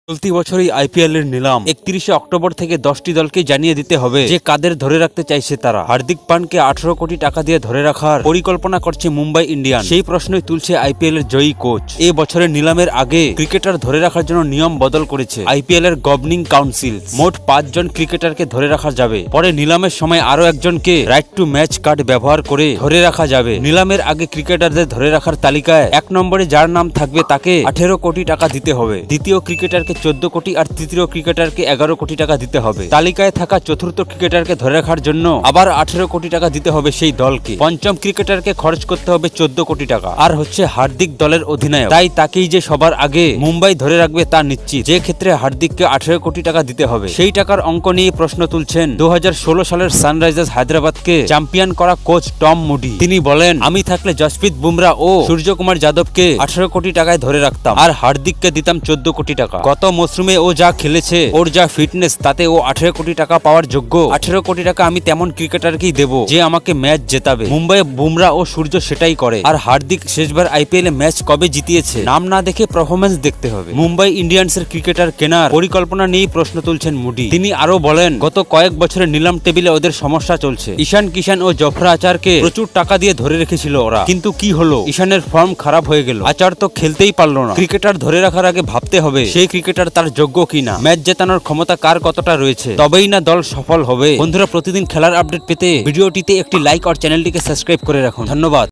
চলতি বছরই আইপিএল এর নিলাম 31 অক্টোবর থেকে 10টি দলকে জানিয়ে দিতে হবে যে কাদের ধরে রাখতে চাইছে তারা। হার্দিক পান্ডকে 18 কোটি টাকা দিয়ে ধরে রাখার পরিকল্পনা করছে মুম্বাই ইন্ডিয়ান্স। সেই প্রশ্নই তুলছে আইপিএল এর জয়ী কোচ। এই বছরের নিলামের আগে ক্রিকেটার ধরে রাখার জন্য নিয়ম বদল করেছে আইপিএল এর গভর্নিং কাউন্সিল। মোট 5 জন ক্রিকেটারকে ধরে রাখা যাবে। পরে নিলামের সময় আরো একজনকে রাইট টু ম্যাচ কার্ড ব্যবহার করে ধরে রাখা যাবে। নিলামের আগে ক্রিকেটারদের ধরে রাখার তালিকায় 1 নম্বরে যার নাম থাকবে তাকে 18 কোটি টাকা দিতে হবে। দ্বিতীয় ক্রিকেটারকে 14 কোটি আর তৃতীয় ক্রিকেটারকে 11 কোটি টাকা দিতে হবে। তালিকায় থাকা চতুর্থ ক্রিকেটারকে ধরে রাখার জন্য আবার 18 কোটি টাকা দিতে হবে সেই দলকে। পঞ্চম ক্রিকেটারকে খরচ করতে হবে 14 কোটি টাকা। আর হচ্ছে হার্দিক দলের অধিনায়ক, তাই তাকেই যে সবার আগে মুম্বাই ধরে রাখবে তা নিশ্চিত। যে ক্ষেত্রে হার্দিককে 18 কোটি টাকা দিতে হবে। সেই টাকার অঙ্ক নিয়ে প্রশ্ন তুলছেন 2016 সালের সানরাইজার্স হায়দ্রাবাদকে চ্যাম্পিয়ন করা কোচ টম মুডি। তিনি বলেন, আমি থাকলে জসপ্রীত বুমরা ও সূর্যকুমার যাদবকে 18 কোটি টাকায় ধরে রাখতাম আর হার্দিককে দিতাম 14 কোটি টাকা। গত মৌসুমে ও যা খেলেছে, ওর যা ফিটনেস, তাতে ও 18 কোটি টাকা পাওয়ার যোগ্য। 18 কোটি টাকা আমি তেমন ক্রিকেটারকেই দেব যে আমাকে ম্যাচ জেতাবে। মুম্বাই বুমরা ও সূর্য সেটাই করে। আর হার্দিক শেষবার আইপিএল এ ম্যাচ কবে জিতিয়েছে? নাম না দেখে পারফরম্যান্স দেখতে হবে। মুম্বাই ইন্ডিয়ান্সের ক্রিকেটার কেনার পরিকল্পনা নিয়ে প্রশ্ন তুলছেন মুডি। তিনি আরো বলেন, গত কয়েক বছরের নিলাম টেবিলে ওদের সমস্যা চলছে। ঈশান কিষান ও জফরা আচারকে প্রচুর টাকা দিয়ে ধরে রেখেছিল ওরা, কিন্তু কি হলো? ঈশানের ফর্ম খারাপ হয়ে গেল, আচার তো খেলতেই পারলো না। ক্রিকেটার ধরে রাখার আগে ভাবতে হবে সেই ক্রিকেটার তার যোগ্য কিনা, ম্যাচ জেতানোর ক্ষমতা কার কতটা রয়েছে, তবেই না দল সফল হবে। বন্ধুরা, প্রতিদিন খেলার আপডেট পেতে ভিডিওটিতে একটি লাইক আর চ্যানেলটিকে সাবস্ক্রাইব করে রাখুন। ধন্যবাদ।